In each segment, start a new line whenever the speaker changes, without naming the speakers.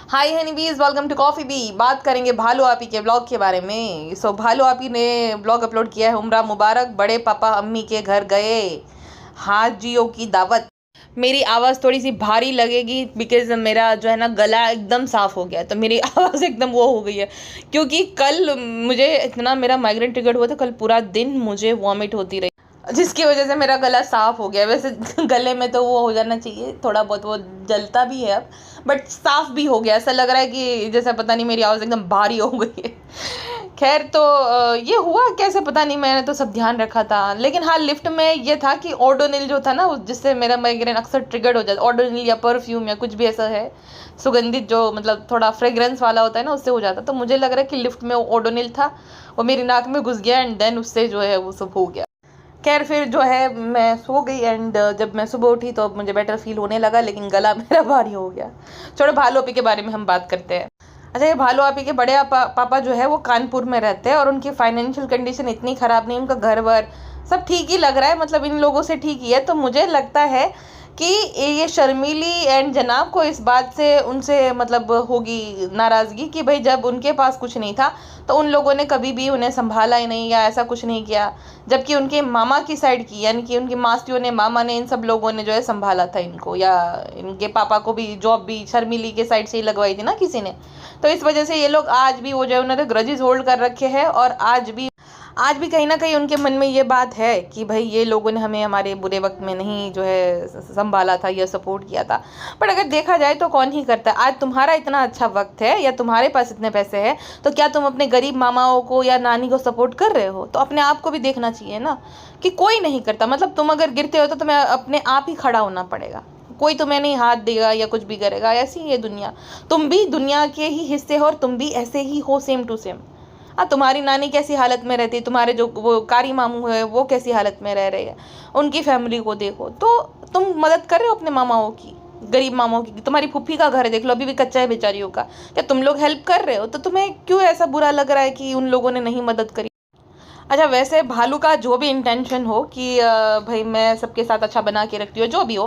Hi honeybees, welcome to Coffee Bee. बात करेंगे भालू आपी के ब्लॉग के बारे में। भालू आपी ने ब्लॉग अपलोड किया है। उम्रा मुबारक, बड़े पापा अम्मी के घर गए, हाजियों की दावत। मेरी आवाज़ थोड़ी सी भारी लगेगी बिकॉज मेरा जो है ना गला एकदम साफ़ हो गया है, तो मेरी आवाज़ एकदम वो हो गई है क्योंकि कल मुझे इतना मेरा माइग्रेन ट्रिगर हुआ था। कल पूरा दिन मुझे वॉमिट होती रही, जिसकी वजह से मेरा गला साफ़ हो गया। वैसे गले में तो वो हो जाना चाहिए, थोड़ा बहुत वो जलता भी है अब, बट साफ़ भी हो गया। ऐसा लग रहा है कि जैसे पता नहीं मेरी आवाज़ एकदम भारी हो गई है। खैर, तो ये हुआ कैसे पता नहीं, मैंने तो सब ध्यान रखा था। लेकिन हाँ, लिफ्ट में ये था कि ओडोनिल जो था ना, जिससे मेरा माइग्रेन अक्सर ट्रिगर्ड हो जाता है। ओडोनिल या परफ्यूम या कुछ भी ऐसा है सुगंधित, जो मतलब थोड़ा फ्रेग्रेंस वाला होता है ना, उससे हो जाता। तो मुझे लग रहा है कि लिफ्ट में ओडोनिल था, वो मेरी नाक में घुस गया एंड देन उससे जो है वो सब हो गया। खैर, फिर जो है मैं सो गई एंड जब मैं सुबह उठी तो मुझे बेटर फील होने लगा, लेकिन गला मेरा भारी हो गया। छोड़ो, भालू आपी के बारे में हम बात करते हैं। अच्छा, ये भालू आपी के बड़े पापा जो है वो कानपुर में रहते हैं और उनकी फाइनेंशियल कंडीशन इतनी ख़राब नहीं, उनका घर वर सब ठीक ही लग रहा है, मतलब इन लोगों से ठीक ही है। तो मुझे लगता है कि ये शर्मीली एंड जनाब को इस बात से उनसे मतलब होगी नाराज़गी कि भाई जब उनके पास कुछ नहीं था तो उन लोगों ने कभी भी उन्हें संभाला ही नहीं या ऐसा कुछ नहीं किया, जबकि उनके मामा की साइड की, यानी कि उनकी मासियों ने, मामा ने, इन सब लोगों ने जो है संभाला था इनको। या इनके पापा को भी जॉब भी शर्मीली के साइड से ही लगवाई थी ना किसी ने। तो इस वजह से ये लोग आज भी वो जो है उन्होंने ग्रजेस होल्ड कर रखे हैं और आज भी कहीं ना कहीं उनके मन में ये बात है कि भाई ये लोगों ने हमें हमारे बुरे वक्त में नहीं जो है संभाला था या सपोर्ट किया था। पर अगर देखा जाए तो कौन ही करता है। आज तुम्हारा इतना अच्छा वक्त है या तुम्हारे पास इतने पैसे हैं, तो क्या तुम अपने गरीब मामाओं को या नानी को सपोर्ट कर रहे हो? तो अपने आप को भी देखना चाहिए ना कि कोई नहीं करता। मतलब तुम अगर गिरते हो तो तुम्हें अपने आप ही खड़ा होना पड़ेगा, कोई तुम्हें नहीं हाथ देगा या कुछ भी करेगा। ऐसी ही है दुनिया, तुम भी दुनिया के ही हिस्से हो और तुम भी ऐसे ही हो, सेम टू सेम। तुम्हारी नानी कैसी हालत में रहती है, तुम्हारे जो वो कारी मामू है वो कैसी हालत में रह रहे हैं, उनकी फैमिली को देखो। तो तुम मदद कर रहे हो अपने मामाओं की, गरीब मामाओं की। तुम्हारी फूफी का घर है, देख लो, अभी भी कच्चा है बेचारियों का। क्या तुम लोग हेल्प कर रहे हो? तो तुम्हें क्यों ऐसा बुरा लग रहा है कि उन लोगों ने नहीं मदद करी? अच्छा, वैसे भालू का जो भी इंटेंशन हो कि भाई मैं सबके साथ अच्छा बना के रखती हूँ, जो भी हो,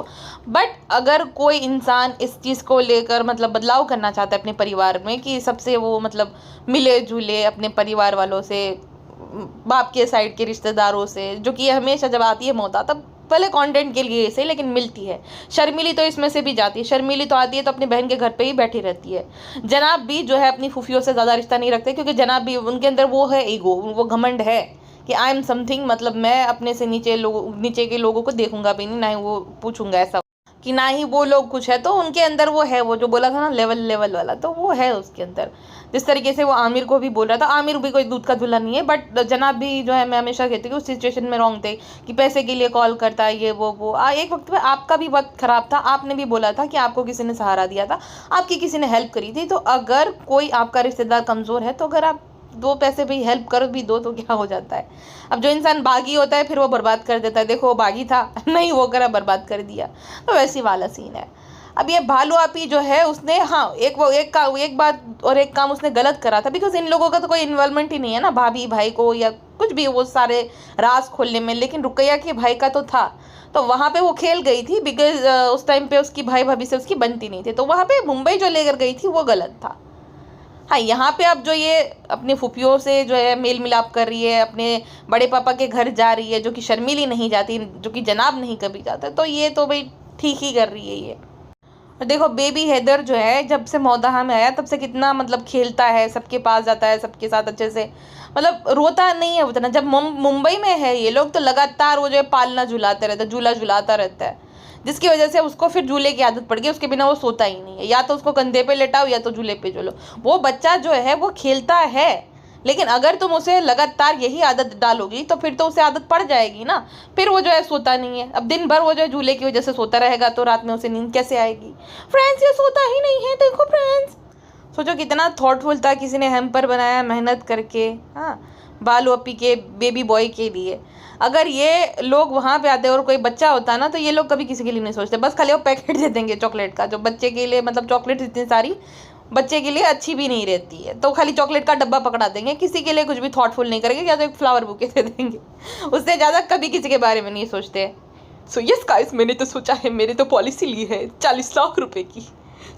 बट अगर कोई इंसान इस चीज़ को लेकर मतलब बदलाव करना चाहता है अपने परिवार में कि सबसे वो मतलब मिले जुले अपने परिवार वालों से, बाप के साइड के रिश्तेदारों से, जो कि हमेशा जब आती है मौत तब पहले कंटेंट के लिए से, लेकिन मिलती है। शर्मिली तो इसमें से भी जाती है, शर्मिली तो आती है तो अपनी बहन के घर पे ही बैठी रहती है। जनाब भी जो है अपनी फूफियों से ज़्यादा रिश्ता नहीं रखते, क्योंकि जनाब भी उनके अंदर वो है ईगो, वो घमंड है कि आई एम समथिंग, मतलब मैं अपने से नीचे के लोगों को देखूंगा भी नहीं, ना ही वो पूछूंगा, ऐसा कि ना ही वो लोग कुछ है। तो उनके अंदर वो है, वो जो बोला था ना लेवल वाला, तो वो है उसके अंदर। जिस तरीके से वो आमिर को भी बोल रहा था, आमिर भी कोई दूध का धुला नहीं है, बट जनाब भी जो है, मैं हमेशा कहती हूँ कि उस सिचुएशन में रॉन्ग थे कि पैसे के लिए कॉल करता है, ये वो। एक वक्त पे आपका भी वक्त खराब था, आपने भी बोला था कि आपको किसी ने सहारा दिया था, आपकी किसी ने हेल्प करी थी। तो अगर कोई आपका रिश्तेदार कमज़ोर है तो अगर आप दो पैसे भी हेल्प कर भी दो तो क्या हो जाता है। अब जो इंसान बागी होता है फिर वो बर्बाद कर देता है, देखो वो बागी था नहीं, वो करा बर्बाद कर दिया। तो वैसी वाला सीन है। अब ये भालू आपी जो है उसने, हाँ, एक बात और एक काम उसने गलत करा था, बिकॉज इन लोगों का तो कोई इन्वॉल्वमेंट ही नहीं है ना, भाभी भाई को या कुछ भी वो सारे राज खोलने में। लेकिन रुकैया के भाई का तो था, तो वहाँ पे वो खेल गई थी बिकॉज उस टाइम पे उसकी भाई भाभी से उसकी बनती नहीं थी, तो वहाँ पे मुंबई जो लेकर गई थी वो गलत था। हाँ, यहाँ पे अब जो ये अपनी फूफियों से जो है मेल मिलाप कर रही है, अपने बड़े पापा के घर जा रही है, जो कि शर्मिली नहीं जाती, जो कि जनाब नहीं कभी जाता, तो ये तो भाई ठीक ही कर रही है ये। और देखो, बेबी हैदर जो है जब से मौदाहा में आया तब से कितना मतलब खेलता है, सबके पास जाता है, सबके साथ अच्छे से, मतलब रोता नहीं है उतना। जब मुंबई में है ये लोग तो लगातार वो जो है पालना झुलाते रहता है, झूला झुलाता रहता है, जिसकी वजह से उसको फिर झूले की आदत पड़ गई। उसके बिना वो सोता ही नहीं है, या तो उसको कंधे पे लेटाओ या तो झूले पे झूलो। वो बच्चा जो है वो खेलता है, लेकिन अगर तुम उसे लगातार यही आदत डालोगी तो फिर तो उसे आदत पड़ जाएगी ना, फिर वो जो है सोता नहीं है। अब दिन भर वो जो है झूले की वजह से सोता रहेगा तो रात में उसे नींद कैसे आएगी? फ्रेंड्स, ये सोता ही नहीं है, देखो फ्रेंड्स। सोचो कितना थॉटफुल था, किसी ने हैम्पर बनाया मेहनत करके, हाँ, बालू अपी के बेबी बॉय के लिए। अगर ये लोग वहाँ पे आते और कोई बच्चा होता ना, तो ये लोग कभी किसी के लिए नहीं सोचते, बस खाली वो पैकेट दे देंगे चॉकलेट का, जो बच्चे के लिए, मतलब चॉकलेट इतनी सारी बच्चे के लिए अच्छी भी नहीं रहती है, तो खाली चॉकलेट का डब्बा पकड़ा देंगे, किसी के लिए कुछ भी थॉटफुल नहीं करेंगे, या तो एक फ्लावर बुके दे देंगे, उससे ज़्यादा कभी किसी के बारे में नहीं सोचते। सो यस गाइस, मैंने तो सोचा है, मेरी तो पॉलिसी ली है 40 लाख रुपए की,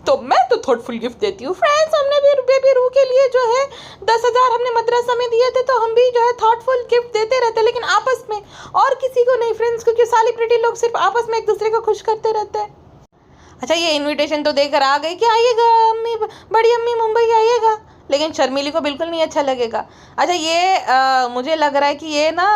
तो मैं तो थॉटफुल गिफ्ट देती हूँ फ्रेंड्स। हमने भी बेबी रू के लिए जो है 10,000 हमने मदरसा में दिए थे, तो हम भी जो है थॉटफुल गिफ्ट देते रहते हैं, लेकिन आपस में, और किसी को नहीं फ्रेंड्स, क्योंकि सेलिब्रिटी लोग सिर्फ आपस में एक दूसरे को खुश करते रहते हैं। अच्छा, ये इनविटेशन तो देकर आ गई कि आइएगा अम्मी, बड़ी अम्मी मुंबई आइएगा, लेकिन शर्मिली को बिल्कुल नहीं अच्छा लगेगा। अच्छा, ये मुझे लग रहा है कि ये ना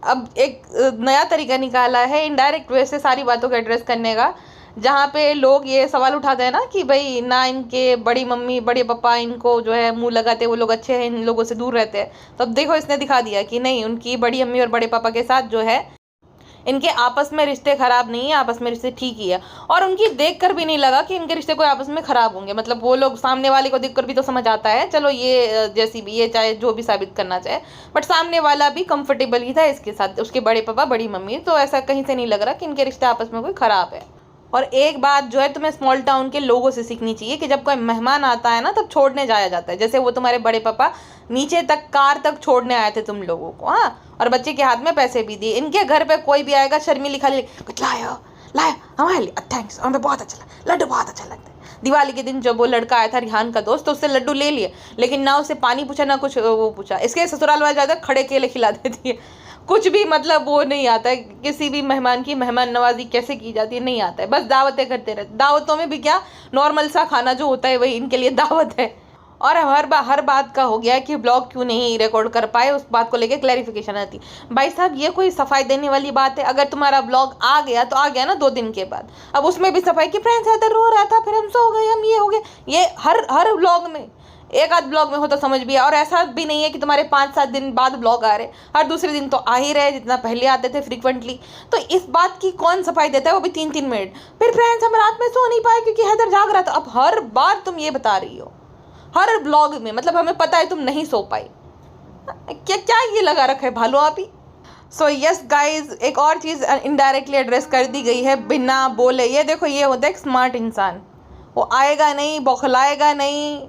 अब एक नया तरीका निकाला है इनडायरेक्ट वे से सारी बातों को एड्रेस करने का, जहाँ पे लोग ये सवाल उठाते हैं ना कि भाई ना इनके बड़ी मम्मी बड़े पापा इनको जो है मुंह लगाते, वो लोग अच्छे हैं, इन लोगों से दूर रहते हैं। तो अब देखो, इसने दिखा दिया कि नहीं, उनकी बड़ी अम्मी और बड़े पापा के साथ जो है इनके आपस में रिश्ते खराब नहीं है, आपस में रिश्ते ठीक ही है। और उनकी देखकर भी नहीं लगा कि इनके रिश्ते कोई आपस में खराब होंगे। मतलब वो लोग सामने वाले को देखकर भी तो समझ आता है, चलो ये जैसी भी, ये चाहे जो भी साबित करना चाहे, बट सामने वाला भी कंफर्टेबल ही था इसके साथ, उसके बड़े पापा बड़ी मम्मी। तो ऐसा कहीं से नहीं लग रहा कि इनके रिश्ते आपस में कोई खराब है। और एक बात जो है तुम्हें स्मॉल टाउन के लोगों से सीखनी चाहिए कि जब कोई मेहमान आता है ना, तब छोड़ने जाया जाता है। जैसे वो तुम्हारे बड़े पापा नीचे तक कार तक छोड़ने आए थे तुम लोगों को, हाँ, और बच्चे के हाथ में पैसे भी दिए। इनके घर पे कोई भी आएगा, शर्मिली खाली कुछ लाया लाया हमारे लिए, थैंक्स, हमें बहुत अच्छा लगा, लड्डू बहुत अच्छा लगता है। दिवाली के दिन जब वो लड़का आया था रिहान का दोस्त, तो उससे लड्डू ले लिए, लेकिन ना उससे पानी पूछा ना कुछ वो पूछा। इसके ससुराल वाले ज़्यादा खड़े केले खिला देती है, कुछ भी मतलब वो नहीं आता है, किसी भी मेहमान की मेहमान नवाजी कैसे की जाती है नहीं आता है, बस दावतें करते रहते। दावतों में भी क्या, नॉर्मल सा खाना जो होता है वही इनके लिए दावत है। और हर बात का हो गया कि ब्लॉग क्यों नहीं रिकॉर्ड कर पाए, उस बात को लेके क्लैरिफिकेशन आती। भाई साहब, ये कोई सफाई देने वाली बात है? अगर तुम्हारा ब्लॉग आ गया तो आ गया ना 2 दिन के बाद, अब उसमें भी सफाई की फ्रेंड्स इधर रो रहा था, फिर हम सो गए, हम ये हो गए, ये हर ब्लॉग में, एक आध ब्लॉग में हो तो समझ भी है। और ऐसा भी नहीं है कि तुम्हारे 5-7 दिन बाद ब्लॉग आ रहे, हर दूसरे दिन तो आ ही रहे जितना पहले आते थे फ्रीक्वेंटली। तो इस बात की कौन सफाई देता है, वो भी 3-3 मिनट। फिर फ्रेंड्स हम रात में सो नहीं पाए क्योंकि हैदर जाग रहा था। अब हर बार तुम ये बता रही हो, हर ब्लॉग में, मतलब हमें पता है तुम नहीं सो पाई। क्या क्या ये लगा रखा है भालो आप ही। सो यस गाइज, एक और चीज़ इनडायरेक्टली एड्रेस कर दी गई है बिना बोले। ये देखो, ये होता है एक स्मार्ट इंसान, वो आएगा नहीं, बौखलाएगा नहीं।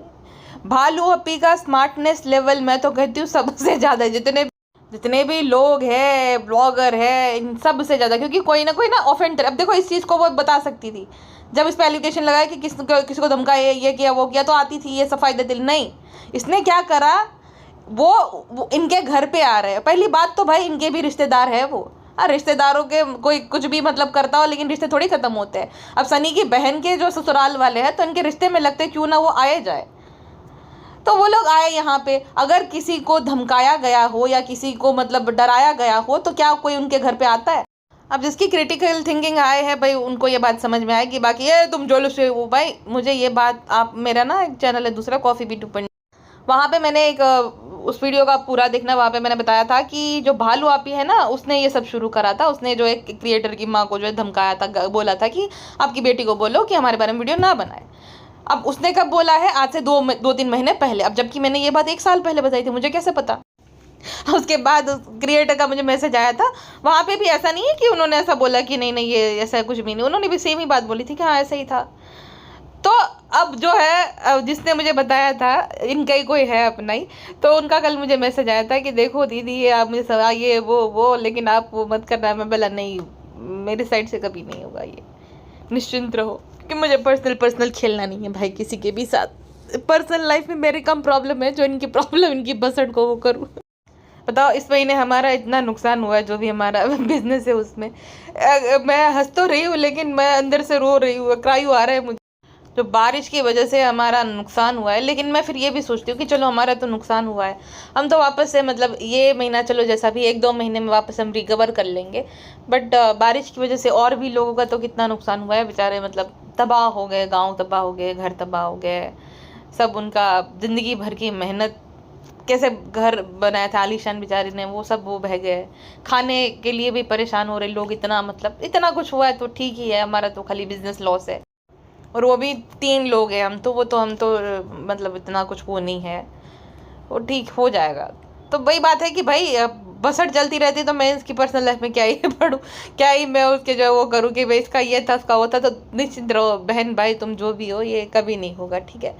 भालू अपी का स्मार्टनेस लेवल मैं तो कहती हूँ सबसे ज़्यादा, जितने भी लोग हैं, ब्लॉगर है, इन सब से ज़्यादा, क्योंकि कोई ना ऑफेंडर। अब देखो, इस चीज़ को वो बता सकती थी जब इस पर एलिगेशन लगाया कि किसी को धमकाया, ये किया वो किया, तो आती थी ये सफाई देती। नहीं, इसने क्या करा, वो इनके घर पे आ रहे हैं। पहली बात तो भाई इनके भी रिश्तेदार है वो, रिश्तेदारों के कोई कुछ भी मतलब करता हो, लेकिन रिश्ते थोड़ी खत्म होते हैं। अब सनी की बहन के जो ससुराल वाले हैं, तो इनके रिश्ते में लगते क्यों ना वो आए जाए, तो वो लोग आए यहाँ पे। अगर किसी को धमकाया गया हो या किसी को मतलब डराया गया हो, तो क्या कोई उनके घर पे आता है? अब जिसकी क्रिटिकल थिंकिंग आए है भाई, उनको ये बात समझ में आएगी। बाकी ये तुम जो से वो, भाई मुझे ये बात, आप मेरा ना एक चैनल है दूसरा, कॉफ़ी बी 2.0, वहाँ पे मैंने एक उस वीडियो का पूरा देखना, वहाँ पे मैंने बताया था कि जो भालू आपी है ना, उसने ये सब शुरू करा था। उसने जो एक क्रिएटर की माँ को जो है धमकाया था, बोला था कि आपकी बेटी को बोलो कि हमारे बारे में वीडियो ना बनाए। अब उसने कब बोला है? आज से 2-3 महीने पहले। अब जबकि मैंने ये बात 1 साल पहले बताई थी, मुझे कैसे पता? उसके बाद क्रिएटर का मुझे मैसेज आया था, वहाँ पे भी ऐसा नहीं है कि उन्होंने ऐसा बोला कि नहीं नहीं ये ऐसा कुछ भी नहीं, उन्होंने भी सेम ही बात बोली थी कि हाँ ऐसा ही था। तो अब जो है, जिसने मुझे बताया था, इनका ही कोई है अपना ही, तो उनका कल मुझे मैसेज आया था कि देखो दीदी, ये आप मुझे सवाल ये वो लेकिन आप वो मत करना। मैं बोला नहीं, मेरी साइड से कभी नहीं होगा, ये निश्चिंत रहो, कि मुझे पर्सनल खेलना नहीं है भाई किसी के भी साथ। पर्सनल लाइफ में मेरे कम प्रॉब्लम है, जो इनकी प्रॉब्लम, इनकी बसट को वो करूँ। बताओ, इस महीने हमारा इतना नुकसान हुआ है, जो भी हमारा बिजनेस है उसमें। मैं हंस तो रही हूँ, लेकिन मैं अंदर से रो रही हूँ, क्राई आ रहा है मुझे, जो बारिश की वजह से हमारा नुकसान हुआ है। लेकिन मैं फिर ये भी सोचती हूँ कि चलो हमारा तो नुकसान हुआ है, हम तो वापस से मतलब ये महीना चलो जैसा भी 1-2 महीने में वापस हम रिकवर कर लेंगे। बट बारिश की वजह से और भी लोगों का तो कितना नुकसान हुआ है, बेचारे मतलब तबाह हो गए, गाँव तबाह हो गए, घर तबाह हो गए, सब उनका ज़िंदगी भर की मेहनत, कैसे घर बनाया था आलीशान बेचारी ने, वो सब वो बह गए। खाने के लिए भी परेशान हो रहे लोग, इतना मतलब इतना कुछ हुआ है। तो ठीक ही है, हमारा तो खाली बिजनेस लॉस है, और वो भी 3 लोग हैं हम तो मतलब इतना कुछ वो नहीं है, वो ठीक हो जाएगा। तो वही बात है कि भाई बसट चलती रहती है, तो मैं इसकी पर्सनल लाइफ में क्या ही पढ़ूँ, क्या ही मैं उसके जो वो करूँ कि भाई इसका ये था, उसका वो था। तो निश्चिंत रहो बहन भाई, तुम जो भी हो, ये कभी नहीं होगा, ठीक है?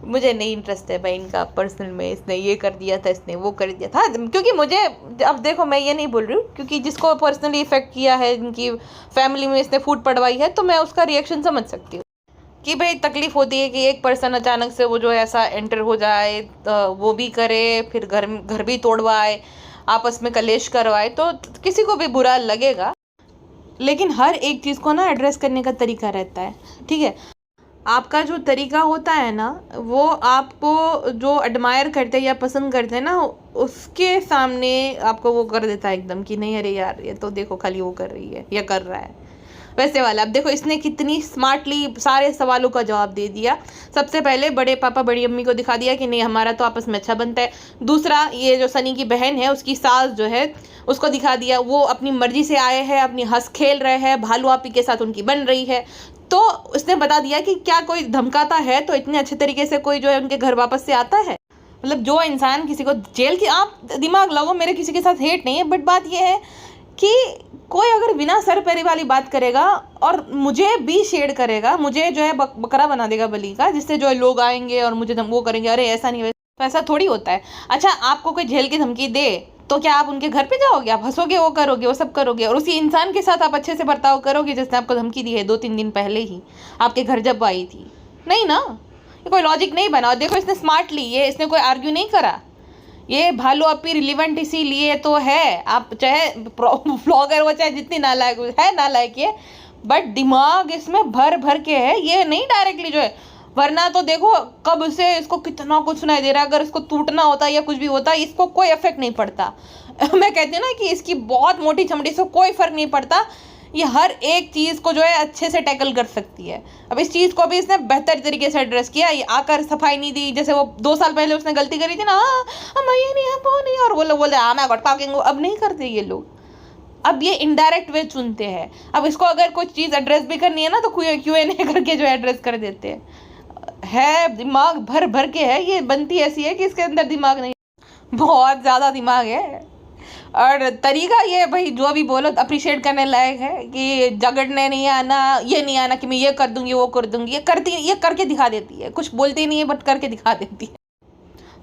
मुझे नहीं इंटरेस्ट है भाई इनका पर्सनल में, इसने ये कर दिया था, इसने वो कर दिया था। क्योंकि मुझे, अब देखो मैं ये नहीं बोल रही हूँ, क्योंकि जिसको पर्सनली इफेक्ट किया है, इनकी फैमिली में इसने फूट पड़वाई है, तो मैं उसका रिएक्शन समझ सकती हूँ कि भाई तकलीफ होती है कि एक पर्सन अचानक से वो जो है ऐसा एंटर हो जाए, तो वो भी करे, फिर घर भी तोड़वाए, आपस में कलेश करवाए, तो किसी को भी बुरा लगेगा। लेकिन हर एक चीज़ को ना एड्रेस करने का तरीका रहता है, ठीक है। आपका जो तरीका होता है ना, वो आपको जो एडमायर करते हैं या पसंद करते हैं ना, उसके सामने आपको वो कर देता है एकदम कि नहीं अरे यार ये तो देखो खाली वो कर रही है या कर रहा है, वैसे वाला। अब देखो इसने कितनी स्मार्टली सारे सवालों का जवाब दे दिया। सबसे पहले बड़े पापा बड़ी अम्मी को दिखा दिया कि नहीं हमारा तो आपस में अच्छा बनता है। दूसरा, ये जो सनी की बहन है उसकी सास जो है उसको दिखा दिया, वो अपनी मर्जी से आए हैं, अपनी हंस खेल रहे हैं, भालू आपी के साथ उनकी बन रही है। तो उसने बता दिया कि क्या कोई धमकाता है तो इतने अच्छे तरीके से कोई जो है उनके घर वापस से आता है। मतलब जो इंसान किसी को जेल की, आप दिमाग लगाओ, मेरे किसी के साथ हेट नहीं है, बट बात यह है कि कोई अगर बिना सर पैरी वाली बात करेगा और मुझे भी शेड करेगा, मुझे जो है बकरा बना देगा बलि का, जिससे जो है लोग आएंगे और मुझे वो करेंगे, अरे ऐसा नहीं, तो ऐसा थोड़ी होता है। अच्छा, आपको कोई जेल की धमकी दे तो क्या आप उनके घर पे जाओगे, आप हंसोगे, वो करोगे, वो सब करोगे, और उसी इंसान के साथ आप अच्छे से बर्ताव करोगे जिसने आपको धमकी दी है 2-3 दिन पहले ही आपके घर जब आई थी? नहीं ना, ये कोई लॉजिक नहीं बना। और देखो इसने स्मार्टली, ये इसने कोई आर्ग्यू नहीं करा। ये भालू अपी रिलीवेंट इसीलिए तो है, आप चाहे ब्लॉगर हो चाहे जितनी नालायक है, नालायक ये, बट दिमाग इसमें भर भर के है, ये नहीं डायरेक्टली जो है। वरना तो देखो कब से इसको कितना कुछ सुनाई दे रहा है, अगर इसको टूटना होता या कुछ भी होता इसको कोई इफेक्ट नहीं पड़ता। मैं कहती हूँ ना कि इसकी बहुत मोटी चमड़ी से कोई फर्क नहीं पड़ता, ये हर एक चीज़ को जो है अच्छे से टैकल कर सकती है। अब इस चीज़ को भी इसने बेहतर तरीके से एड्रेस किया, ये आकर सफाई नहीं दी, जैसे वो 2 साल पहले उसने गलती करी थी ना, हम ये नहीं, हम वो नहीं, और वो लोग बोलते मैं गटका केंगे, अब नहीं करते ये लोग, अब ये इनडायरेक्ट वे चुनते हैं। अब इसको अगर कोई चीज़ एड्रेस भी करनी है ना तो Q&A करके जो एड्रेस कर देते हैं। है दिमाग भर भर के है, ये बनती ऐसी है कि इसके अंदर दिमाग नहीं, बहुत ज़्यादा दिमाग है। और तरीका ये भाई जो भी बोलो अप्रिशिएट करने लायक है कि झगड़ने नहीं आना, ये नहीं आना कि मैं ये कर दूंगी वो कर दूंगी, ये करके दिखा देती है, कुछ बोलती नहीं है बट करके दिखा देती है,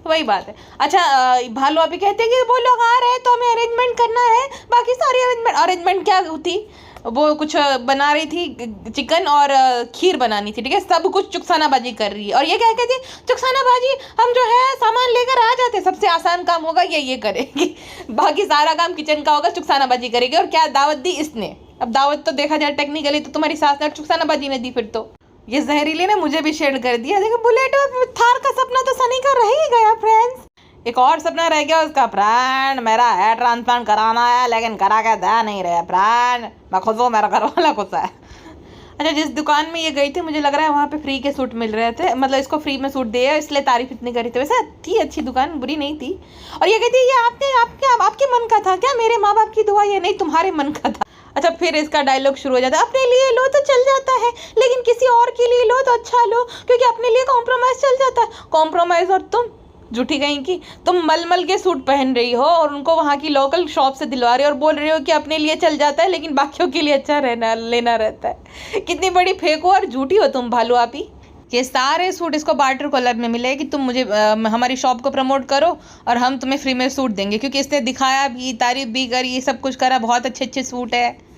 तो वही बात है। अच्छा, भालू अभी कहते हैं कि वो लोग आ रहे हैं तो हमें अरेंजमेंट करना है, बाकी सारी अरेंजमेंट क्या थी, वो कुछ बना रही थी, चिकन और खीर बनानी थी, ठीक है, सब कुछ चुकसानाबाजी कर रही है। और ये क्या कहती है, चुकसानाबाजी हम जो है सामान लेकर आ जाते, सबसे आसान काम होगा ये करेगी, बाकी सारा काम किचन का होगा, चुकसानाबाजी करेगी। और क्या दावत दी इसने, अब दावत तो देखा जाए टेक्निकली तो तुम्हारी सास ने, चुकसानाबाजी ने दी, फिर तो ये जहरीली ने मुझे भी शेयर कर दिया। देखो बुलेट और थार का सपना तो सनी का रह ही गया फ्रेंड्स, एक और सपना रह गया उसका, फ्रेंड मेरा हेयर ट्रांसप्लांट कराना है लेकिन करा के दे नहीं रहे फ्रेंड, मैं खुद हूँ, मेरा घर वाला खुश है। अच्छा, जिस दुकान में ये गई थी मुझे लग रहा है वहाँ पे फ्री के सूट मिल रहे थे, मतलब इसको फ्री में सूट दिए इसलिए तारीफ इतनी करी थी। वैसे थी अच्छी दुकान, बुरी नहीं थी। और ये कहती है ये आपके मन का था क्या, मेरे माँ बाप की दुआ, ये नहीं तुम्हारे मन का था। अच्छा, फिर इसका डायलॉग शुरू हो जाता है, अपने लिए लो तो चल जाता है लेकिन किसी और के लिए लो तो अच्छा लो, क्योंकि अपने लिए कॉम्प्रोमाइज़ चल जाता है। कॉम्प्रोमाइज़, और तुम झूठी कहीं की, तुम मलमल के सूट पहन रही हो और उनको वहाँ की लोकल शॉप से दिलवा रही हो और बोल रही हो कि अपने लिए चल जाता है लेकिन बाकियों के लिए अच्छा लेना रहता है। कितनी बड़ी फेक हो और झूठी हो तुम भालू आपी। ये सारे सूट इसको बार्टर कॉलर में मिले कि तुम मुझे हमारी शॉप को प्रमोट करो और हम तुम्हें फ्री में सूट देंगे, क्योंकि इसने दिखाया भी, तारीफ भी करी, सब कुछ करा, बहुत अच्छे सूट है,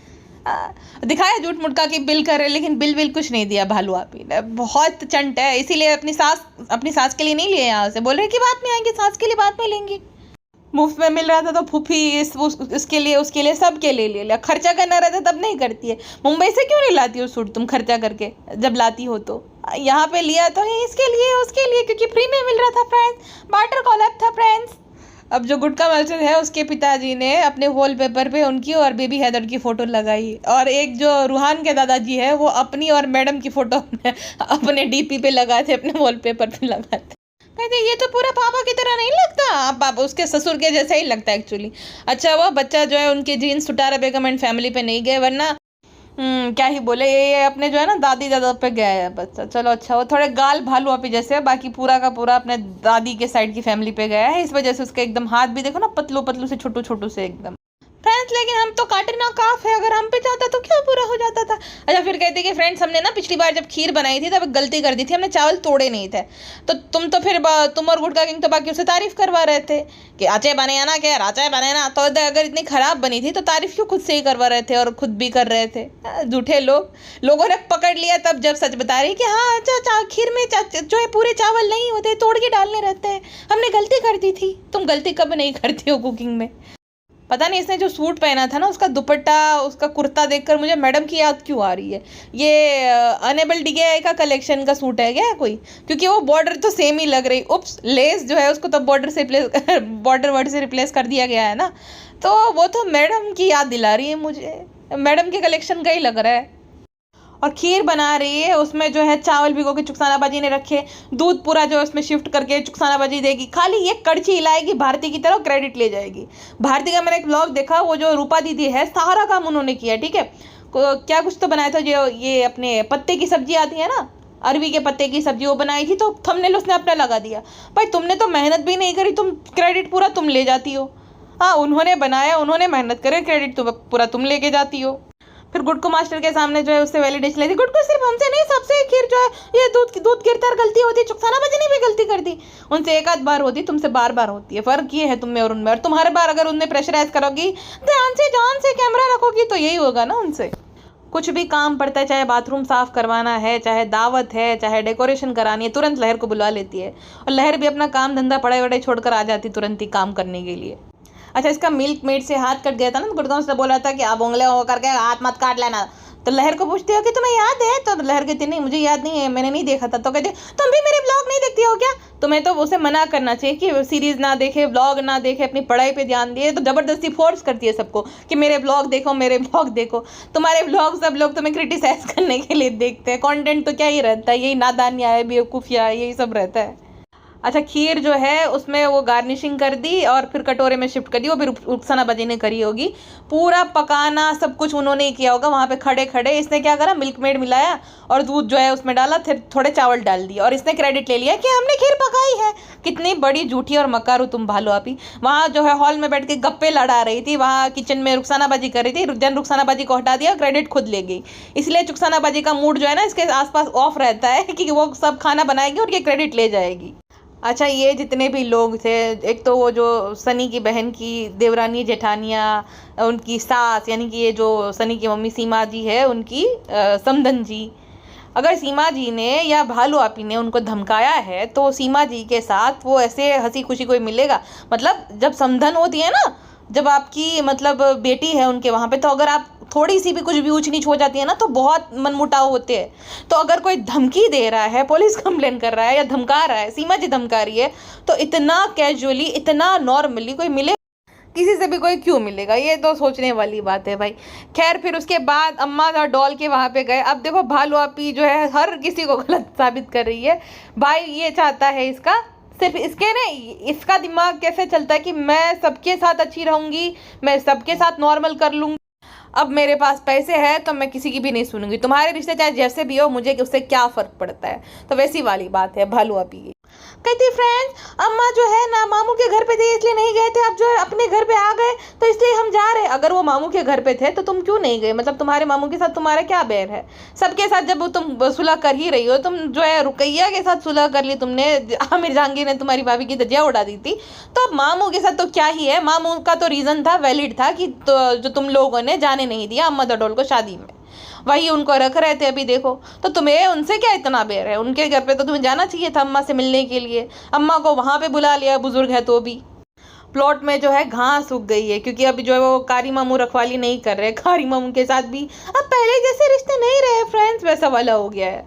दिखाया झूठ मुटका की बिल करे, लेकिन बिल कुछ नहीं दिया भालू आपी ने, बहुत चंट है। इसीलिए अपनी सास के लिए नहीं लिए, यहाँ से बोल रहे कि बाद में आएंगे, सास के लिए बाद में लेंगे। मुफ्त में मिल रहा था तो फूफी इसके लिए उसके लिए सबके लिए ले लिया, खर्चा करना रहता तब नहीं करती है। मुंबई से क्यों नहीं लाती हो सूट तुम खर्चा करके, जब लाती हो तो यहाँ पे लिया तो है इसके लिए उसके लिए, क्योंकि फ्री में मिल रहा था फ्रेंड्स, बार्टर कॉलर था फ्रेंड्स। अब जो गुटका मल्चर है उसके पिताजी ने अपने वॉलपेपर पे उनकी और बेबी हैदर की फ़ोटो लगाई, और एक जो रूहान के दादाजी है वो अपनी और मैडम की फ़ोटो अपने डीपी पे लगाए थे, अपने वॉलपेपर पे लगाए थे। कहते ये तो पूरा पापा की तरह नहीं लगता, आप पापा उसके ससुर के जैसा ही लगता है एक्चुअली। अच्छा, वो बच्चा जो है उनके जीन्स सुटारा बेगम एंड फैमिली पे नहीं गए, वरना क्या ही बोले, ये अपने जो है ना दादी दादा पे गया है बच्चा। चलो अच्छा, वो थोड़े गाल भालू आपी जैसे है, बाकी पूरा का पूरा अपने दादी के साइड की फैमिली पे गया है, इस वजह से उसके एकदम हाथ भी देखो ना पतलू से छोटू से एकदम। फ्रेंड्स लेकिन हम तो कैटरीना कैफ है, अगर हम पे जाता तो क्या बुरा हो जाता था। अच्छा फिर कहते कि फ्रेंड्स हमने ना पिछली बार जब खीर बनाई थी तब एक गलती कर दी थी, हमने चावल तोड़े नहीं थे। तो तुम तो फिर तुम और गुटका किंग तो बाकी उसे तारीफ करवा रहे थे कि अचे बने ना, क्या अचे बने ना। तो अगर इतनी खराब बनी थी तो तारीफ क्यों खुद से ही करवा रहे थे और खुद भी कर रहे थे। झूठे लोगों ने पकड़ लिया तब जब सच बता रही कि हाँ अच्छा खीर में जो है पूरे चावल नहीं होते, तोड़ के डालने रहते हैं, हमने गलती कर दी थी। तुम गलती कब नहीं करती हो कुकिंग में। पता नहीं इसने जो सूट पहना था ना, उसका दुपट्टा, उसका कुर्ता देखकर मुझे मैडम की याद क्यों आ रही है। ये अनेबल डीके का कलेक्शन का सूट है क्या कोई, क्योंकि वो बॉर्डर तो सेम ही लग रही। उप्स, लेस जो है उसको तो बॉर्डर वर्ड से रिप्लेस कर दिया गया है ना, तो वो तो मैडम की याद दिला रही है मुझे, मैडम के कलेक्शन का ही लग रहा है। और खीर बना रही है, उसमें जो है चावल भिगो के चुकसाना बाजी ने रखे, दूध पूरा जो है उसमें शिफ्ट करके चुकसाना बाजी देगी, खाली एक कड़छी हिलाएगी, भारती की तरफ क्रेडिट ले जाएगी। भारती का मैंने एक ब्लॉग देखा, वो जो रूपा दीदी है सारा काम उन्होंने किया, ठीक है। क्या कुछ तो बनाया था, जो ये अपने पत्ते की सब्जी आती है ना, अरवी के पत्ते की सब्जी, वो बनाई थी, तो थंबनेल उसने अपना लगा दिया। भाई तुमने तो मेहनत भी नहीं करी, तुम क्रेडिट पूरा तुम ले जाती हो। हाँ उन्होंने बनाया, उन्होंने मेहनत करे, क्रेडिट पूरा तुम लेके जाती हो। फिर गुड्डू मास्टर के सामने जो है उससे वैलिडेशन लेती, गुड्डू सिर्फ हमसे नहीं सबसे खीर जो है ये दूध गिरता है, गलती होती है, चुकसाना बाजी ने भी गलती कर दी। उनसे एक आध बार होती, तुमसे बार बार होती है। फर्क ये है तुम में और उनमें, और तुम हर बार अगर उनमें प्रेशराइज करोगी, ध्यान से जान से कैमरा रखोगी, तो यही होगा ना उनसे। कुछ भी काम पड़ता है, चाहे बाथरूम साफ करवाना है, चाहे दावत है, चाहे डेकोरेशन करानी है, तुरंत लहर को बुला लेती है। और लहर भी अपना काम धंधा पढ़ाई वढ़ाई छोड़कर आ जाती तुरंत ही काम करने के लिए। अच्छा इसका मिल्क मेड से हाथ कट गया था ना, तो गुड़गांव से बोला था कि अब उंगले हो करके हाथ मत काट लेना। तो लहर को पूछती हो कि तुम्हें याद है, तो लहर कहती नहीं मुझे याद नहीं है, मैंने नहीं देखा था। तो कहती तुम भी मेरे ब्लॉग नहीं देखती हो क्या। तुम्हें तो उसे मना करना चाहिए कि सीरीज ना देखे, ब्लॉग ना देखे, अपनी पढ़ाई पे ध्यान दिए। तो जबरदस्ती फोर्स करती है सबको कि मेरे ब्लॉग देखो, मेरे ब्लॉग देखो। तुम्हारे ब्लॉग सब लोग तुम्हें क्रिटिसाइज करने के लिए देखते हैं, कंटेंट तो क्या ही रहता है, यही नादानिया है, बेवकूफिया, यही सब रहता है। अच्छा खीर जो है उसमें वो गार्निशिंग कर दी और फिर कटोरे में शिफ्ट कर दी, वो भी रुखसाना बाजी ने करी होगी। पूरा पकाना सब कुछ उन्होंने ही किया होगा वहाँ पे खड़े खड़े। इसने क्या करा, मिल्क मेड मिलाया और दूध जो है उसमें डाला, फिर थोड़े चावल डाल दिए और इसने क्रेडिट ले लिया कि हमने खीर पकाई है। कितनी बड़ी झूठी और मकारू तुम भालो आपी। वहाँ जो है हॉल में बैठ के गप्पे लड़ा रही थी, वहाँ किचन में रुखसाना बाजी कर रही थी, जन रुखसाना बाजी को हटा दिया, क्रेडिट खुद ले गई। इसलिए रुखसाना बाजी का मूड जो है ना इसके आसपास ऑफ रहता है कि वो सब खाना बनाएगी और ये क्रेडिट ले जाएगी। अच्छा ये जितने भी लोग थे, एक तो वो जो सनी की बहन की देवरानी जेठानियाँ, उनकी सास यानी कि ये जो सनी की मम्मी सीमा जी है उनकी समधन जी, अगर सीमा जी ने या भालू आपी ने उनको धमकाया है तो सीमा जी के साथ वो ऐसे हंसी खुशी कोई मिलेगा। मतलब जब समधन होती है ना, जब आपकी मतलब बेटी है उनके वहाँ पे, तो अगर आप थोड़ी सी भी कुछ भी ऊंच नीच हो जाती है ना तो बहुत मनमुटाव होते हैं। तो अगर कोई धमकी दे रहा है, पुलिस कंप्लेन कर रहा है या धमका रहा है, सीमा जी धमका रही है, तो इतना कैजुअली, इतना नॉर्मली कोई मिले, किसी से भी कोई क्यों मिलेगा, ये तो सोचने वाली बात है भाई। खैर फिर उसके बाद अम्मा का डॉल के वहाँ पे गए। अब देखो भालू आपी जो है हर किसी को गलत साबित कर रही है। भाई ये चाहता है इसका, सिर्फ इसके नहीं, इसका दिमाग कैसे चलता है कि मैं सबके साथ अच्छी रहूँगी, मैं सबके साथ नॉर्मल कर लूँगी, अब मेरे पास पैसे हैं तो मैं किसी की भी नहीं सुनूंगी, तुम्हारे रिश्ते चाहे जैसे भी हो, मुझे उससे क्या फ़र्क पड़ता है। तो वैसी वाली बात है भालू आपी की। कहती फ्रेंड्स अम्मा जो है ना मामू के घर पे थे इसलिए नहीं गए थे, अब जो है अपने घर पे आ गए तो इसलिए हम जा रहे हैं। अगर वो मामू के घर पे थे तो तुम क्यों नहीं गए, मतलब तुम्हारे मामू के साथ तुम्हारा क्या बैर है। सबके साथ जब तुम सुलह कर ही रही हो, तुम जो है रुकैया के साथ सुलह कर ली तुमने, आमिर जहांगीर ने तुम्हारी भाभी की धज्जियां उड़ा दी थी, तो मामू के साथ तो क्या ही है। मामू का तो रीज़न था, वैलिड था कि तो जो तुम लोगों ने जाने नहीं दिया अम्मा दडोल को शादी में, वही उनको रख रहे थे। अभी देखो तो तुम्हें उनसे क्या इतना बैर है, उनके घर पे तो तुम्हें जाना चाहिए था अम्मा से मिलने के लिए। अम्मा को वहाँ पे बुला लिया, बुजुर्ग है तो भी। प्लॉट में जो है घास उग गई है क्योंकि अभी जो है वो कारी मामू रखवाली नहीं कर रहे। कारी मामू के साथ भी अब पहले जैसे रिश्ते नहीं रहे फ्रेंड्स, वैसा वाला हो गया है।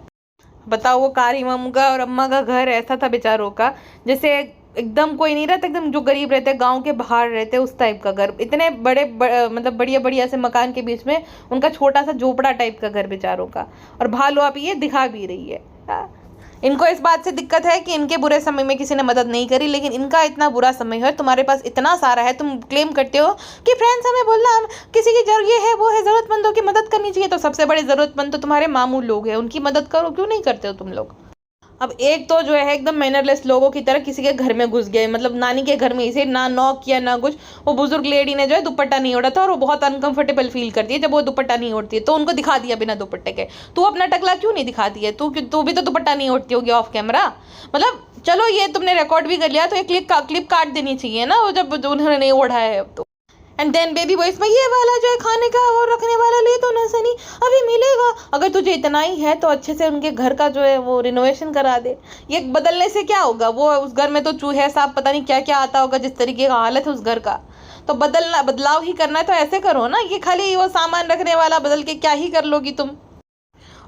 बताओ वो कारी मामू का और अम्मा का घर ऐसा था बेचारों का, जैसे एकदम कोई नहीं रहता, एकदम जो गरीब रहते गांव के बाहर रहते उस टाइप का घर। इतने बड़े मतलब बढ़िया बढ़िया से मकान के बीच में उनका छोटा सा झोपड़ा टाइप का घर बेचारों का। और भालू आप ये दिखा भी रही है। इनको इस बात से दिक्कत है कि इनके बुरे समय में किसी ने मदद नहीं करी, लेकिन इनका इतना बुरा समय है, तुम्हारे पास इतना सारा है, तुम क्लेम करते हो कि फ्रेंड्स हमें बोलना, हम किसी की ये है वो है, ज़रूरतमंदों की मदद करनी चाहिए। तो सबसे बड़े ज़रूरतमंद तो तुम्हारे मामू लोग हैं, उनकी मदद करो, क्यों नहीं करते हो तुम लोग। अब एक तो जो है एकदम मैनरलेस लोगों की तरह किसी के घर में घुस गए, मतलब नानी के घर में इसे ना नॉक किया ना कुछ। वो बुजुर्ग लेडी ने जो है दुपट्टा नहीं ओढ़ा था और वो बहुत अनकंफर्टेबल फील करती है जब वो दुपट्टा नहीं ओढ़ती है, तो उनको दिखा दिया बिना दुपट्टे के। तू अपना टकला क्यों नहीं दिखाती है? तू भी तो दुपट्टा नहीं ओढ़ती होगी ऑफ कैमरा। मतलब चलो ये तुमने रिकॉर्ड भी कर लिया तो एक क्लिप काट देनी चाहिए ना, वो जब उन्होंने नहीं ओढ़ा है तो। एंड देन बेबी वॉइस में ये वाला जो है खाने का वो रखने वाला ले तो ना सनी, अभी मिलेगा। अगर तुझे इतना ही है तो अच्छे से उनके घर का जो है वो रिनोवेशन करा दे। ये बदलने से क्या होगा? वो उस घर में तो चूहे सांप पता नहीं क्या क्या आता होगा, जिस तरीके का हालत है उस घर का। तो बदलाव ही करना है तो ऐसे करो ना, ये खाली वो सामान रखने वाला बदल के क्या ही कर लोगी तुम।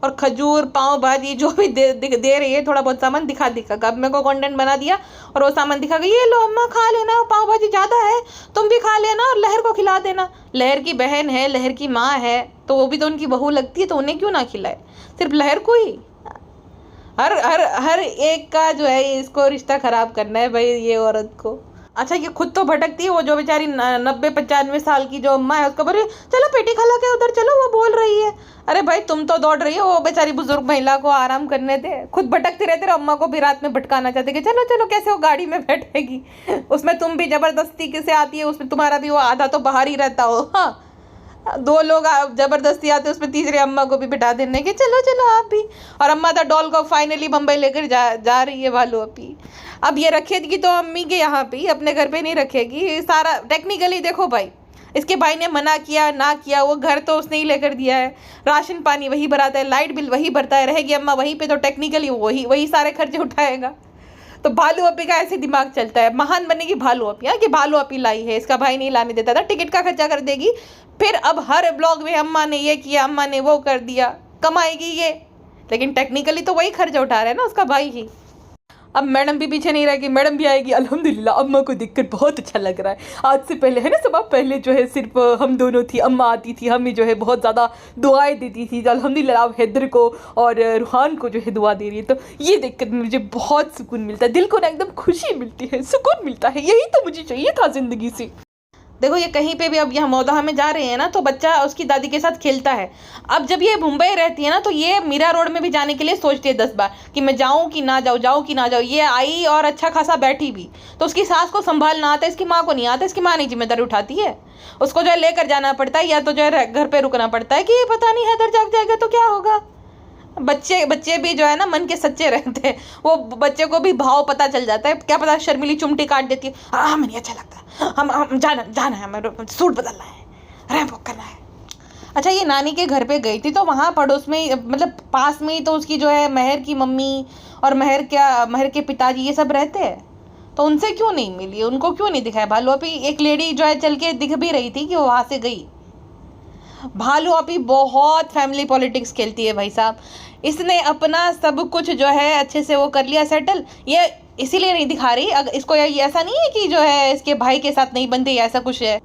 और खजूर पाव भाजी जो भी दे रही है, थोड़ा बहुत सामान दिखा अब मेरे को कंटेंट बना दिया और वो सामान दिखा गई, ये लो अम्मा खा लेना, पाव भाजी ज़्यादा है तुम भी खा लेना और लहर को खिला देना। लहर की बहन है, लहर की माँ है, तो वो भी तो उनकी बहू लगती है, तो उन्हें क्यों ना खिलाए, सिर्फ लहर को ही। हर हर हर एक का जो है इसको रिश्ता खराब करना है भाई, ये औरत को। अच्छा ये खुद तो भटकती है, वो जो बेचारी 90-95 साल की जो अम्मा है उसको बोल रही चलो पेटी खा के उधर चलो, वो बोल रही है। अरे भाई तुम तो दौड़ रही हो, वो बेचारी बुजुर्ग महिला को आराम करने दे। खुद भटकती रहती है, अम्मा को भी रात में भटकाना चाहते कि चलो चलो, कैसे वो गाड़ी में बैठेगी, उसमें तुम भी जबरदस्ती से आती है, उसमें तुम्हारा भी वो आधा तो बाहर ही रहता हो। हाँ 2 लोग जबरदस्ती आते, उसमें तीसरी अम्मा को भी बिठा देने के चलो चलो आप भी। और अम्मा तो डॉल को फाइनली बम्बई लेकर जा रही है भालू अपी। अब ये रखेगी तो अम्मी के यहाँ पे, अपने घर पे नहीं रखेगी। सारा टेक्निकली देखो भाई, इसके भाई ने मना किया ना किया, वो घर तो उसने ही लेकर दिया है, राशन पानी वही भराता है, लाइट बिल वही भरता है, रहेगी अम्मा वहीं पे, तो टेक्निकली वही सारे खर्चे उठाएगा। तो भालू अपी का ऐसे दिमाग चलता है, महान बनेगी भालू अपी कि भालू अपी लाई है, इसका भाई नहीं लाने देता था, टिकट का खर्चा कर देगी। फिर अब हर ब्लॉग में अम्मा ने ये किया, अम्मा ने वो कर दिया, कमाएगी ये, लेकिन टेक्निकली तो वही खर्चा उठा रहा है ना उसका भाई ही। अब मैडम भी पीछे नहीं रहेगी, मैडम भी आएगी। अल्हम्दुलिल्लाह अम्मा को देखकर बहुत अच्छा लग रहा है। आज से पहले है ना सब, पहले जो है सिर्फ हम दोनों थी, अम्मा आती थी, हमें जो है बहुत ज़्यादा दुआएं देती थी। अल्हम्दुलिल्लाह अब हैदर को और रूहान को जो है दुआ दे रही है, तो ये देखकर मुझे बहुत सुकून मिलता है, दिल को ना एकदम खुशी मिलती है, सुकून मिलता है। यही तो मुझे चाहिए था ज़िंदगी से। देखो ये कहीं पे भी, अब यहाँ मौदाह में जा रहे हैं ना, तो बच्चा उसकी दादी के साथ खेलता है। अब जब ये मुंबई रहती है ना, तो ये मीरा रोड में भी जाने के लिए सोचती है 10 बार कि मैं जाऊँ कि ना जाऊँ, जाऊँ कि ना जाऊँ। ये आई और अच्छा खासा बैठी भी, तो उसकी सास को संभालना आता है, इसकी माँ को नहीं आता, इसकी माँ नहीं जिम्मेदारी उठाती है। उसको जो है लेकर जाना पड़ता है, या तो जो है घर पर रुकना पड़ता है कि ये पता नहीं हैदर जाग जाएगा तो क्या होगा। बच्चे भी जो है ना मन के सच्चे रहते हैं, वो बच्चे को भी भाव पता चल जाता है। क्या पता शर्मिली चिमटी काट देती है, हमें नहीं अच्छा लगता, हम जाना है, हमें सूट बदलना है, रैंप वॉक करना है। अच्छा ये नानी के घर पे गई थी, तो वहाँ पड़ोस में मतलब पास में ही तो उसकी जो है महर की मम्मी और महर के पिताजी ये सब रहते हैं, तो उनसे क्यों नहीं मिली, उनको क्यों नहीं दिखाया। भालू अपी एक लेडी जो है चल के दिख भी रही थी कि वो वहाँ से गई। भालू अपी बहुत फैमिली पॉलिटिक्स खेलती है भाई साहब। इसने अपना सब कुछ जो है अच्छे से वो कर लिया सेटल, ये इसीलिए नहीं दिखा रही। अगर इसको ऐसा नहीं है कि जो है इसके भाई के साथ नहीं बनते या ऐसा कुछ है,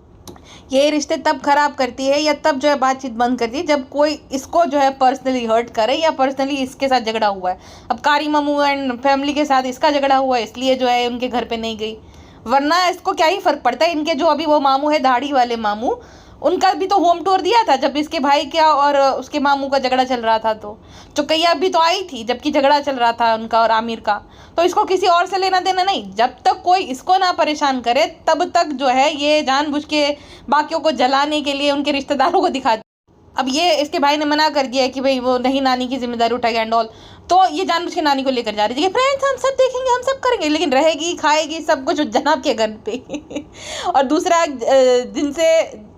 ये रिश्ते तब खराब करती है या तब जो है बातचीत बंद करती है जब कोई इसको जो है पर्सनली हर्ट करे या पर्सनली इसके साथ झगड़ा हुआ है। अब कारी मामू एंड फैमिली के साथ इसका झगड़ा हुआ है, इसलिए जो है उनके घर पे नहीं गई, वरना इसको क्या ही फर्क पड़ता है। इनके जो अभी वो मामू है दाढ़ी वाले मामू, उनका भी तो होम टूर दिया था जब इसके भाई का और उसके मामू का झगड़ा चल रहा था, तो चुकैया भी तो आई थी जबकि झगड़ा चल रहा था उनका और आमिर का। तो इसको किसी और से लेना देना नहीं, जब तक कोई इसको ना परेशान करे तब तक जो है ये जानबूझ के बाकियों को जलाने के लिए उनके रिश्तेदारों को दिखा। अब ये इसके भाई ने मना कर दिया है कि भाई वो नहीं नानी की जिम्मेदारी उठाएगा एंड ऑल, तो ये जानबूझ के नानी को लेकर जा रही थी कि फ्रेंड्स हम सब देखेंगे, हम सब करेंगे, लेकिन रहेगी खाएगी सब कुछ जनाब के घर पे। और दूसरा जिनसे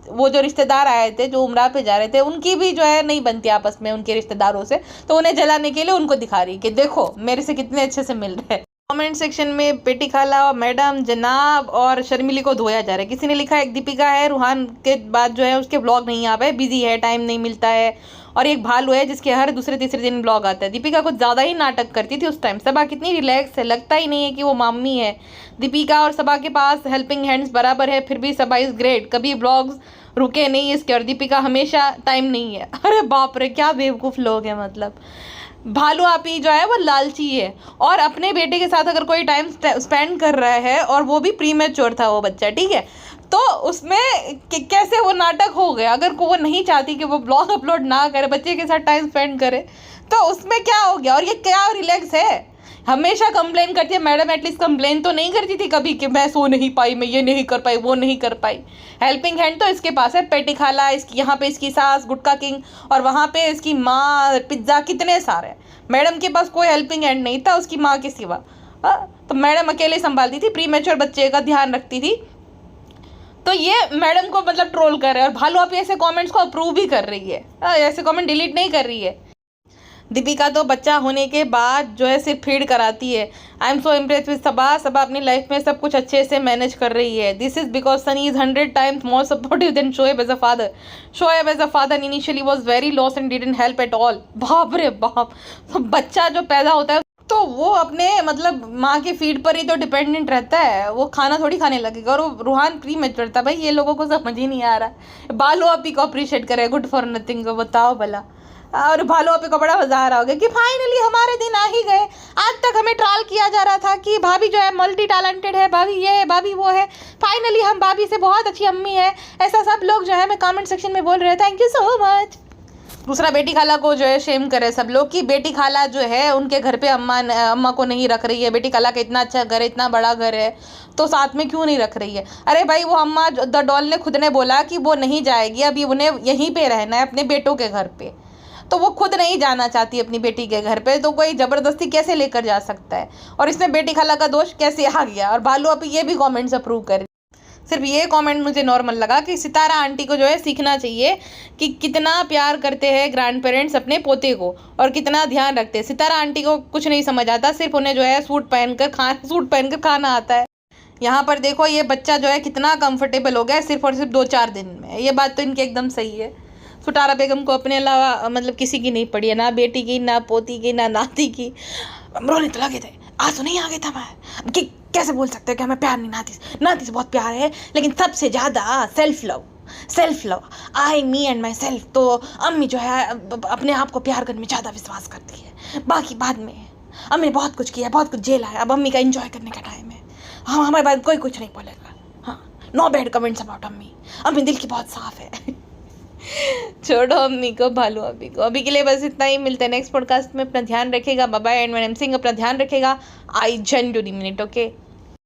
वो जो रिश्तेदार आए थे जो उमरा पे जा रहे थे, उनकी भी जो है नहीं बनती आपस में उनके रिश्तेदारों से, तो उन्हें जलाने के लिए उनको दिखा रही कि देखो मेरे से कितने अच्छे से मिल रहे हैं। कमेंट सेक्शन में पेटी खाला, मैडम, जनाब और शर्मिली को धोया जा रहा है। किसी ने लिखा है एक दीपिका है, रूहान के बाद जो है उसके ब्लॉग नहीं आ पाए, बिजी है, टाइम नहीं मिलता है। और एक भालू है जिसके हर दूसरे तीसरे दिन ब्लॉग आता है। दीपिका कुछ ज़्यादा ही नाटक करती थी उस टाइम, सबा कितनी रिलैक्स है, लगता ही नहीं है कि वो मामी है। दीपिका और सबा के पास हेल्पिंग हैंड्स बराबर है, फिर भी सबा इज़ ग्रेट, कभी ब्लॉग्स रुके नहीं इसके, और दीपिका हमेशा टाइम नहीं है। अरे बाप रे क्या बेवकूफ़ लोग हैं। मतलब भालू आपी जो है वो लालची है, और अपने बेटे के साथ अगर कोई टाइम स्पेंड कर रहा है और वो भी प्रीमेच्योर था वो बच्चा, ठीक है, तो उसमें कैसे वो नाटक हो गया। अगर वो नहीं चाहती कि वो ब्लॉग अपलोड ना करे, बच्चे के साथ टाइम स्पेंड करे, तो उसमें क्या हो गया। और ये क्या रिलैक्स है, हमेशा कंप्लेन करती है मैडम। एटलीस्ट कंप्लेन तो नहीं करती थी कभी कि मैं सो नहीं पाई, मैं ये नहीं कर पाई, वो नहीं कर पाई। हेल्पिंग हैंड तो इसके पास है, पेटी खाला, इसकी यहाँ पे इसकी सास गुटका किंग, और वहाँ पे इसकी माँ पिज्ज़ा, कितने सारे। मैडम के पास कोई हेल्पिंग हैंड नहीं था उसकी माँ के सिवा। तो मैडम अकेले संभालती थी, प्री मैच्योर बच्चे का ध्यान रखती थी। तो ये मैडम को मतलब ट्रोल कर रहे हैं, और भालू आप ऐसे कमेंट्स को अप्रूव भी कर रही है, ऐसे कमेंट डिलीट नहीं कर रही है। दीपिका तो बच्चा होने के बाद जो है सिर्फ फीड कराती है। I am so impress with Saba. Saba अपनी लाइफ में सब कुछ अच्छे से मैनेज कर रही है। This is because Sunny is 100 times more supportive than Shoaib as a father. Shoaib as a father initially was very loss and didn't help at all. बाप रे बाप। तो बच्चा जो पैदा होता है तो वो अपने मतलब माँ के फीड पर ही तो डिपेंडेंट रहता है, वो खाना थोड़ी खाने लगेगा। और वो रूहान प्री मैच्योर था भाई, ये लोगों को समझ ही नहीं आ रहा। बालू आप ही को अप्रिशिएट करे गुड फॉर नथिंग को, बताओ भला। और भालू आप को बड़ा मजा आ रहा होगा कि फाइनली हमारे दिन आ ही गए। आज तक हमें ट्रायल किया जा रहा था कि भाभी जो है मल्टी टैलेंटेड है, भाभी ये है, भाभी वो है, फाइनली हम भाभी से बहुत अच्छी अम्मी है, ऐसा सब लोग जो है मैं कमेंट सेक्शन में बोल रहे हैं। Thank you so much. दूसरा, बेटी खाला को जो है शेम करे सब लोग कि बेटी खाला जो है उनके घर पे अम्मा को नहीं रख रही है। बेटी खाला का इतना अच्छा घर है, इतना बड़ा घर है, तो साथ में क्यों नहीं रख रही है? अरे भाई, वो अम्मा द डॉल ने खुद ने बोला कि वो नहीं जाएगी, अभी उन्हें यहीं पे रहना है अपने बेटों के घर पे। तो वो खुद नहीं जाना चाहती अपनी बेटी के घर पे, तो कोई ज़बरदस्ती कैसे लेकर जा सकता है? और इसमें बेटी खाला का दोष कैसे आ गया? और भालू अभी ये भी कमेंट्स अप्रूव कर। सिर्फ ये कमेंट मुझे नॉर्मल लगा कि सितारा आंटी को जो है सीखना चाहिए कि कितना प्यार करते हैं ग्रैंड पेरेंट्स अपने पोते को और कितना ध्यान रखते हैं। सितारा आंटी को कुछ नहीं समझ आता, सिर्फ उन्हें जो है सूट पहनकर खाना आता है। यहाँ पर देखो ये बच्चा जो है कितना कंफर्टेबल हो गया सिर्फ और सिर्फ 2-4 दिन में। ये बात तो इनकी एकदम सही है। सुटारा बेगम को अपने अलावा मतलब किसी की नहीं पड़ी है, ना बेटी की, ना पोती की, ना नाती की। रोने तो लगे थे, आज तो नहीं आ गया था मैं कि कैसे बोल सकते हैं कि हमें प्यार नहीं। नाती से बहुत प्यार है, लेकिन सबसे ज़्यादा self love I me and my self. तो अम्मी जो है अपने आप को प्यार करने में ज़्यादा विश्वास करती है, बाकी बाद में। अम्मी ने बहुत कुछ किया, बहुत कुछ झेला है, अब अम्मी का एंजॉय करने का टाइम है। हाँ, हमारे बाद कोई कुछ नहीं बोलेगा। हाँ, नो बैड कमेंट्स अबाउट अम्मी दिल की बहुत साफ है। छोड़ो अम्मी को, भालू अभी को। अभी के लिए बस इतना ही, मिलते हैं नेक्स्ट पॉडकास्ट में। अपना ध्यान रखेगा, bye bye. And when I am saying अपना ध्यान रखेगा, I genuinely mean it, okay.